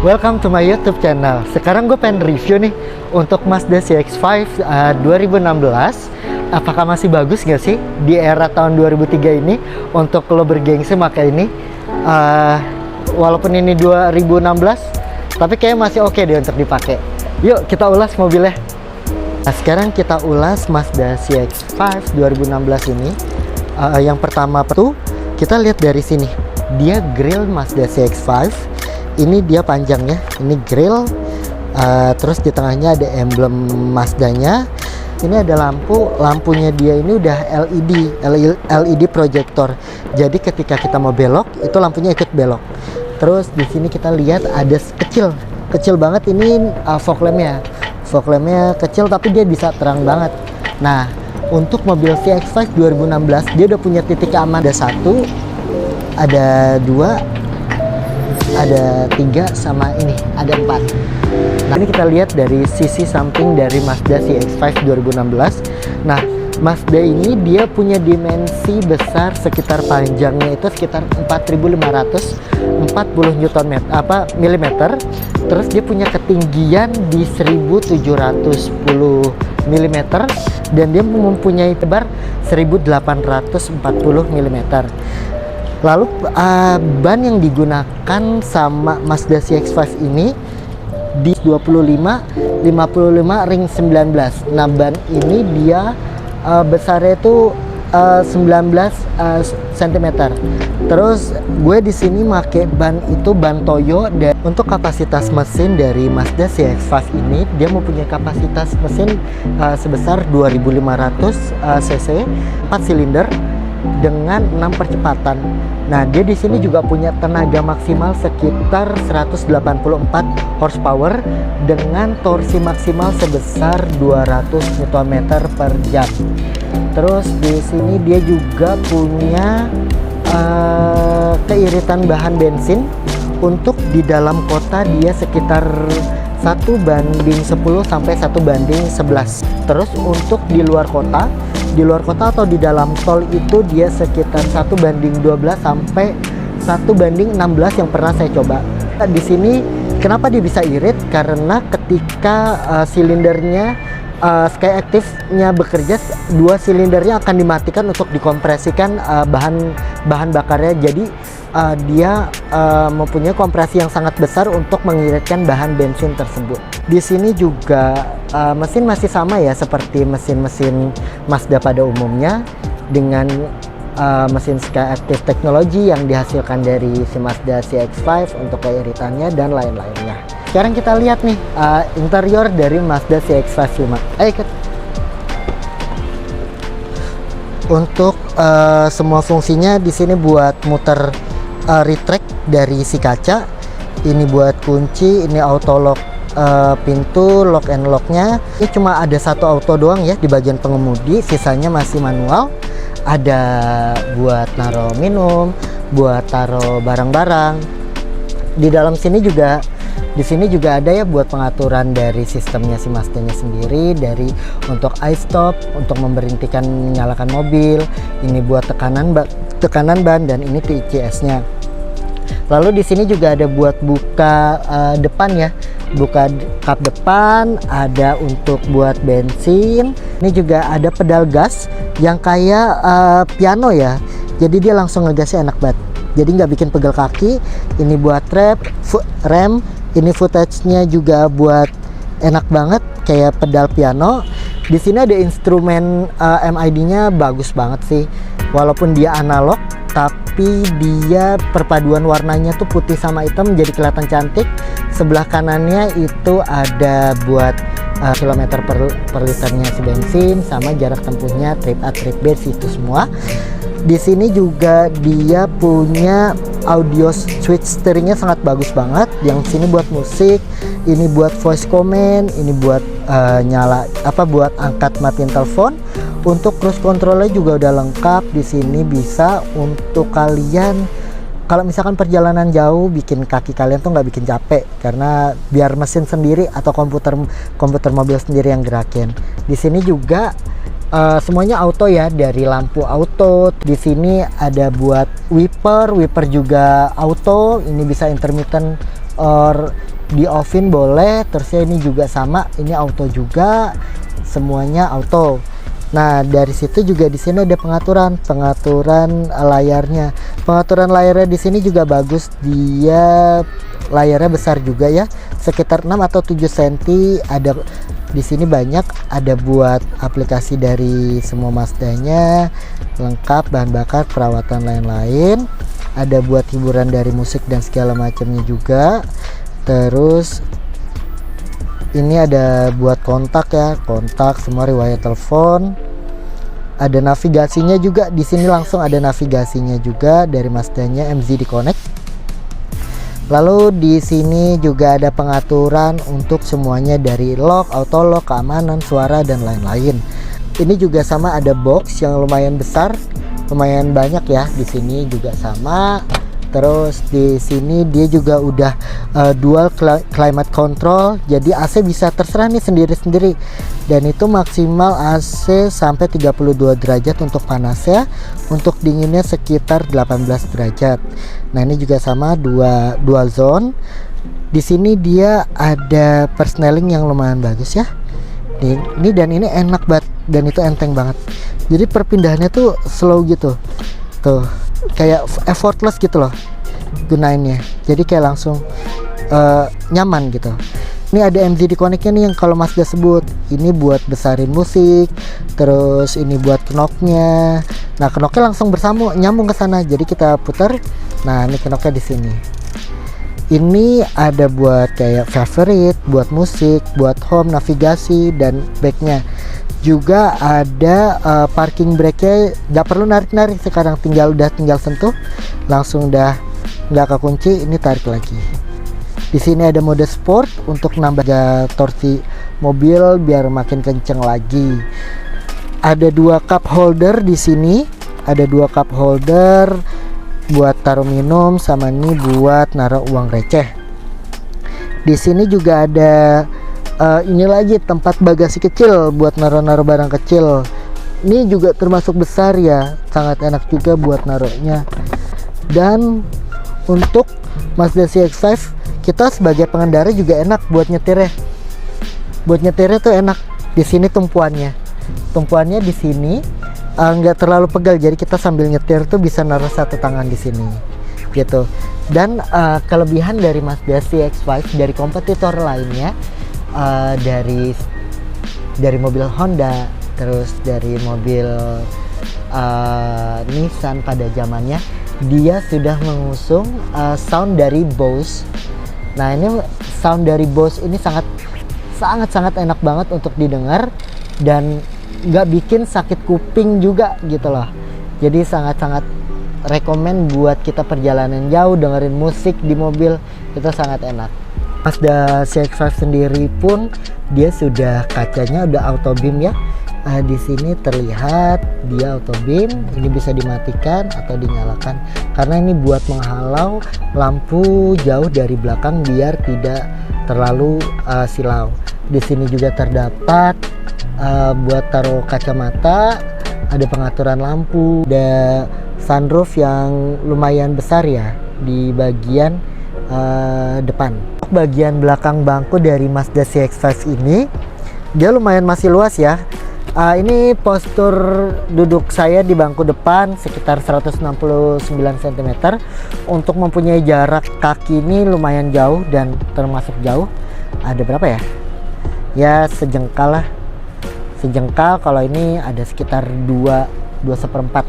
Welcome to my YouTube channel. Sekarang gue pengen review nih untuk Mazda CX-5 2016. Apakah masih bagus gak sih di era tahun 2003 ini untuk lo bergengsi pakai ini? Walaupun ini 2016, tapi kayaknya masih oke deh untuk dipakai. Yuk kita ulas mobilnya. Nah, sekarang kita ulas Mazda CX-5 2016 ini. Yang pertama tuh kita lihat dari sini. Dia grill Mazda CX-5. Ini dia panjangnya, ini grill, terus di tengahnya ada emblem Mazdanya. Ini ada lampunya dia ini udah LED projector. Jadi ketika kita mau belok, itu lampunya ikut belok. Terus di sini kita lihat ada kecil banget ini fog lampnya. Fog lampnya kecil tapi dia bisa terang banget. Nah, untuk mobil CX-5 2016 dia udah punya titik aman. Ada 1, ada 2, ada 3, sama ini ada 4. Nah, ini kita lihat dari sisi samping dari Mazda CX-5 2016. Nah, Mazda ini dia punya dimensi besar, sekitar panjangnya itu sekitar 4.540 milimeter. Terus dia punya ketinggian di 1.710 mm dan dia mempunyai lebar 1.840 mm. Lalu ban yang digunakan sama Mazda CX-5 ini di 55 ring 19. Nah, ban ini dia besarnya itu 19 cm. Terus gue di sini pakai ban itu ban Toyo, dan untuk kapasitas mesin dari Mazda CX-5 ini dia mempunyai kapasitas mesin sebesar 2.500 cc, 4 silinder dengan 6 percepatan. Nah, dia di sini juga punya tenaga maksimal sekitar 184 horsepower dengan torsi maksimal sebesar 200 Nm per jam. Terus di sini dia juga punya keiritan bahan bensin. Untuk di dalam kota dia sekitar 1:10 sampai 1:11. Terus untuk di luar kota atau di dalam tol itu dia sekitar 1:12 sampai 1:16 yang pernah saya coba. Di sini kenapa dia bisa irit? Karena ketika silindernya Skyactiv-nya bekerja, 2 silindernya akan dimatikan untuk dikompresikan bahan bakarnya. Jadi dia mempunyai kompresi yang sangat besar untuk mengiritkan bahan bensin tersebut. Di sini juga mesin masih sama ya seperti mesin-mesin Mazda pada umumnya, dengan mesin Skyactiv teknologi yang dihasilkan dari si Mazda CX-5 untuk keiritannya dan lain-lainnya. Sekarang kita lihat nih interior dari Mazda CX-5 5. Ayo ikut. Untuk semua fungsinya di sini buat muter retract dari si kaca. Ini buat kunci, ini auto lock pintu, lock and locknya. Ini cuma ada 1 auto doang ya di bagian pengemudi, sisanya masih manual. Ada buat naruh minum, buat taruh barang-barang. Di dalam sini juga ada ya buat pengaturan dari sistemnya si Mazdanya sendiri, dari untuk iStop, untuk memberhentikan menyalakan mobil. Ini buat tekanan ban, dan ini TCS-nya. Lalu di sini juga ada buat buka depan ya, buka kap depan, ada untuk buat bensin. Ini juga ada pedal gas yang kayak piano ya, jadi dia langsung ngegasnya enak banget, jadi nggak bikin pegel kaki. Ini buat rem, ini footage-nya juga buat enak banget kayak pedal piano. Di sini ada instrumen MID-nya bagus banget sih, walaupun dia analog tapi dia perpaduan warnanya tuh putih sama hitam jadi kelihatan cantik. Sebelah kanannya itu ada buat kilometer per liternya si bensin, sama jarak tempuhnya, trip A, trip B, itu semua. Di sini juga dia punya audio switch steeringnya sangat bagus banget. Yang sini buat musik, ini buat voice command, ini buat buat angkat matiin telepon. Untuk cruise controlnya juga udah lengkap. Di sini bisa untuk kalian kalau misalkan perjalanan jauh bikin kaki kalian tuh nggak bikin capek, karena biar mesin sendiri atau komputer mobil sendiri yang gerakin. Di sini juga semuanya auto ya, dari lampu auto. Di sini ada buat wiper juga auto. Ini bisa intermittent or di offin boleh. Terusnya ini juga sama, ini auto juga, semuanya auto. Nah dari situ juga di sini ada pengaturan layarnya. Pengaturan layarnya di sini juga bagus, dia layarnya besar juga ya, sekitar 6 atau 7 cm. Ada di sini banyak, ada buat aplikasi dari semua Mazdanya, lengkap, bahan bakar, perawatan lain-lain. Ada buat hiburan dari musik dan segala macamnya juga. Terus ini ada buat kontak ya, kontak semua, riwayat telepon. Ada navigasinya juga di sini, langsung ada navigasinya juga dari Mazdanya MZD Connect. Lalu di sini juga ada pengaturan untuk semuanya dari lock, auto lock, keamanan, suara dan lain-lain. Ini juga sama, ada box yang lumayan besar, lumayan banyak ya. Di sini juga sama. Terus di sini dia juga udah dual climate control, jadi AC bisa terserah nih sendiri-sendiri. Dan itu maksimal AC sampai 32 derajat untuk panasnya, untuk dinginnya sekitar 18 derajat. Nah ini juga sama, dual zone. Di sini dia ada persneling yang lumayan bagus ya. Ini dan ini enak banget, dan itu enteng banget. Jadi perpindahannya tuh slow gitu. Tuh, kayak effortless gitu loh gunainnya. Jadi kayak langsung nyaman gitu. Ini ada MZD Connect-nya nih yang kalau Mazda sebut. Ini buat besarin musik, terus ini buat knocknya. Nah, knocknya langsung nyambung ke sana. Jadi kita putar. Nah, ini knocknya di sini. Ini ada buat kayak favorite, buat musik, buat home, navigasi, dan backnya. Juga ada parking brake-nya, nggak perlu narik-narik sekarang, tinggal sentuh, langsung udah nggak kekunci. Ini tarik lagi. Di sini ada mode sport untuk nambah torsi mobil biar makin kenceng lagi. Ada 2 cup holder di sini, ada 2 cup holder buat taruh minum, sama ini buat naruh uang receh. Di sini juga ada ini lagi tempat bagasi kecil buat naruh barang kecil. Ini juga termasuk besar ya, sangat enak juga buat naruhnya. Dan untuk Mazda CX-5 kita sebagai pengendara juga enak buat nyetirnya. Buat nyetirnya tuh enak. Di sini tumpuannya di sini nggak terlalu pegal, jadi kita sambil nyetir tuh bisa naruh satu tangan di sini gitu. Dan kelebihan dari Mazda CX-5 dari kompetitor lainnya, dari mobil Honda, terus dari mobil Nissan pada zamannya, dia sudah mengusung sound dari Bose. Nah ini sound dari Bose ini sangat enak banget untuk didengar dan nggak bikin sakit kuping juga gitu loh. Jadi sangat rekomen buat kita perjalanan jauh dengerin musik di mobil, itu sangat enak. Mazda CX-5 sendiri pun dia sudah kacanya udah auto beam ya. Di sini terlihat dia auto beam, ini bisa dimatikan atau dinyalakan karena ini buat menghalau lampu jauh dari belakang biar tidak terlalu silau. Di sini juga terdapat buat taruh kacamata, ada pengaturan lampu, ada sunroof yang lumayan besar ya di bagian depan. Bagian belakang bangku dari Mazda CX-5 ini dia lumayan masih luas ya. Ini postur duduk saya di bangku depan sekitar 169 cm. Untuk mempunyai jarak kaki ini lumayan jauh dan termasuk jauh. Ada berapa ya? Ya sejengkal lah. Sejengkal, kalau ini ada sekitar 2/4.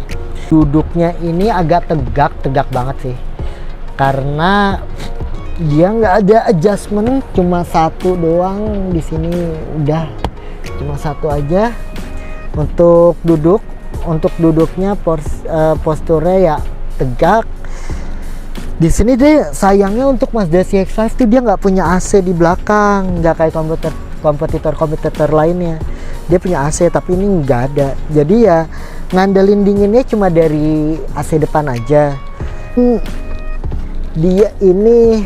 Duduknya ini agak tegak banget sih. Karena dia nggak ada adjustment, cuma satu doang di sini, udah cuma satu aja. Untuk duduknya posturnya ya tegak. Di sini deh sayangnya untuk Mazda CX-5 tuh dia nggak punya AC di belakang, nggak kayak kompetitor lainnya. Dia punya AC tapi ini nggak ada. Jadi ya ngandelin dinginnya cuma dari AC depan aja. Dia ini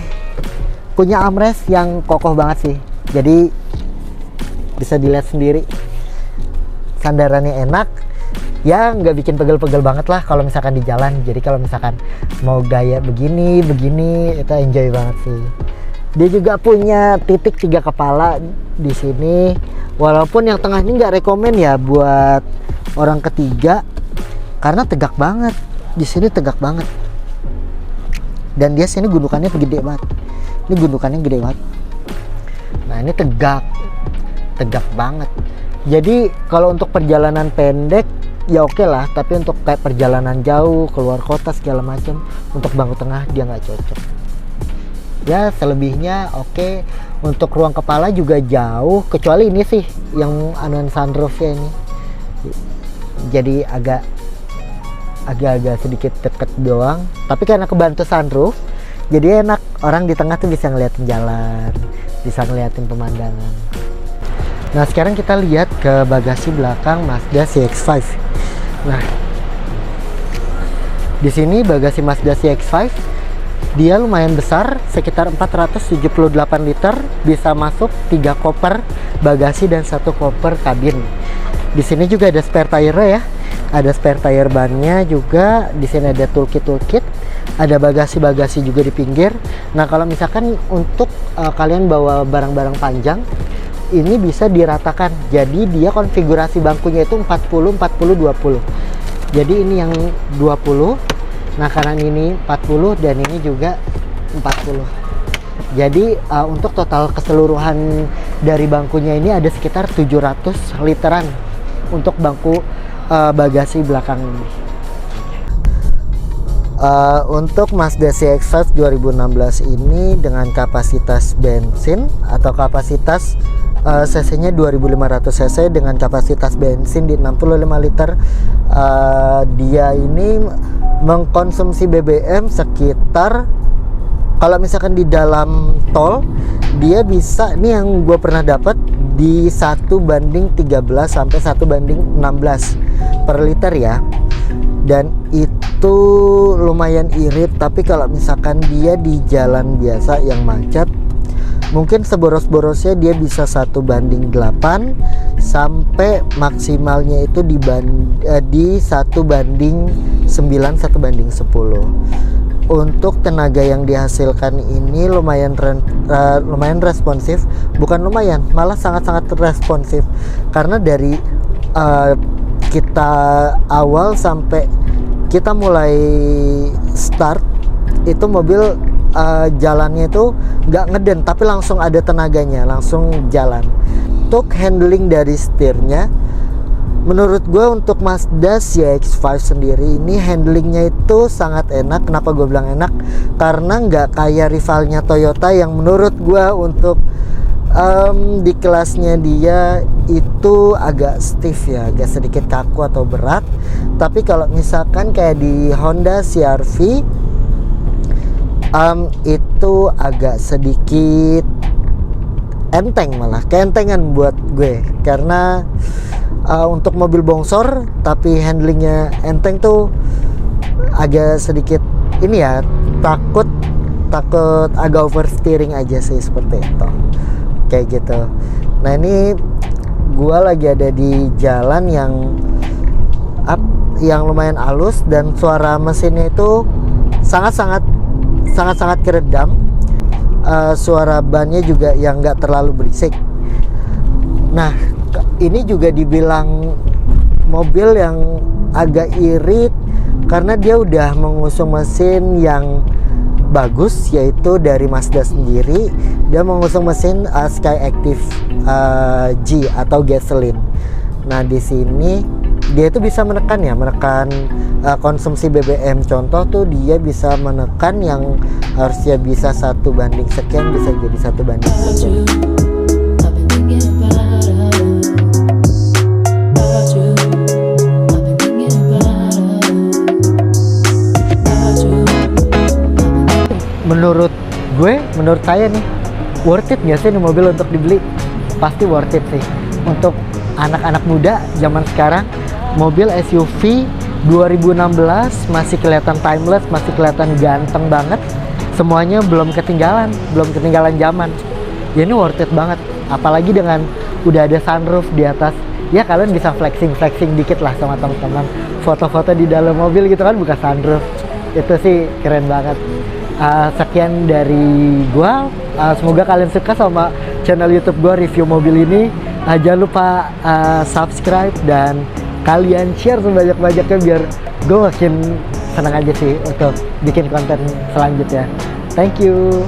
punya armrest yang kokoh banget sih. Jadi bisa dilihat sendiri. Sandarannya enak. Ya nggak bikin pegel-pegel banget lah kalau misalkan di jalan. Jadi kalau misalkan mau gaya begini itu enjoy banget sih. Dia juga punya titik 3 kepala di sini. Walaupun yang tengah ini nggak rekomen ya buat orang ketiga, karena tegak banget. Di sini tegak banget. Dan dia sini gundukannya gede banget. Ini gundukannya gede banget. Nah ini tegak banget. Jadi kalau untuk perjalanan pendek ya oke lah, tapi untuk kayak perjalanan jauh keluar kota segala macam, untuk bangku tengah dia nggak cocok. Ya selebihnya oke. Untuk ruang kepala juga jauh, kecuali ini sih yang anuan sunroofnya ini, jadi agak sedikit deket doang, tapi karena kebantu sunroof jadi enak, orang di tengah tuh bisa ngeliatin jalan, bisa ngeliatin pemandangan. Nah sekarang kita lihat ke bagasi belakang Mazda CX-5. Nah di sini bagasi Mazda CX-5 dia lumayan besar, sekitar 478 liter, bisa masuk 3 koper bagasi dan 1 koper kabin. Di sini juga ada spare tire ya, ada spare tire bannya juga. Di sini ada toolkit, ada bagasi juga di pinggir. Nah kalau misalkan untuk kalian bawa barang-barang panjang, ini bisa diratakan. Jadi dia konfigurasi bangkunya itu 40 40 20. Jadi ini yang 20. Nah kanan ini 40 dan ini juga 40. Jadi untuk total keseluruhan dari bangkunya ini ada sekitar 700 literan untuk bangku bagasi belakang ini. Untuk Mazda CX-5 2016 ini dengan kapasitas bensin atau kapasitas cc-nya 2500 cc dengan kapasitas bensin di 65 liter, dia ini mengkonsumsi BBM sekitar, kalau misalkan di dalam tol dia bisa, nih yang gue pernah dapat di 1:13 sampai 1:16 per liter ya, dan itu lumayan irit. Tapi kalau misalkan dia di jalan biasa yang macet, mungkin seboros-borosnya dia bisa 1:8 sampai maksimalnya itu di 1:9 1:10. Untuk tenaga yang dihasilkan ini lumayan responsif, bukan lumayan, malah sangat-sangat responsif, karena dari kita awal sampai kita mulai start itu mobil jalannya itu nggak ngeden, tapi langsung ada tenaganya, langsung jalan. Untuk handling dari setirnya, menurut gue untuk Mazda CX-5 sendiri ini handlingnya itu sangat enak. Kenapa gue bilang enak? Karena nggak kayak rivalnya Toyota yang menurut gue untuk di kelasnya dia itu agak stiff ya, agak sedikit kaku atau berat. Tapi kalau misalkan kayak di Honda CR-V itu agak sedikit enteng, malah keentengan buat gue, karena untuk mobil bongsor tapi handlingnya enteng tuh agak sedikit ini ya, takut agak oversteering aja sih, seperti itu kayak gitu. Nah ini gue lagi ada di jalan yang lumayan halus dan suara mesinnya itu sangat-sangat keredam. Suara bannya juga yang nggak terlalu berisik. Nah ini juga dibilang mobil yang agak irit karena dia udah mengusung mesin yang bagus, yaitu dari Mazda sendiri. Dia mengusung mesin Skyactiv G atau gasoline. Nah di sini dia itu bisa menekan konsumsi BBM. Contoh tuh dia bisa menekan yang harusnya bisa 1:sekian bisa jadi 1:10. Menurut saya nih, worth it nggak sih ini mobil untuk dibeli? Pasti worth it sih. Untuk anak-anak muda zaman sekarang, mobil SUV 2016 masih kelihatan timeless, masih kelihatan ganteng banget. Semuanya belum ketinggalan zaman. Ya ini worth it banget. Apalagi dengan udah ada sunroof di atas. Ya kalian bisa flexing dikit lah sama teman-teman. Foto-foto di dalam mobil gitu kan buka sunroof. Itu sih keren banget. Sekian dari gua. Semoga kalian suka sama channel YouTube gua review mobil ini. Jangan lupa subscribe dan kalian share sebanyak-banyaknya biar gue makin senang aja sih untuk bikin konten selanjutnya. Thank you.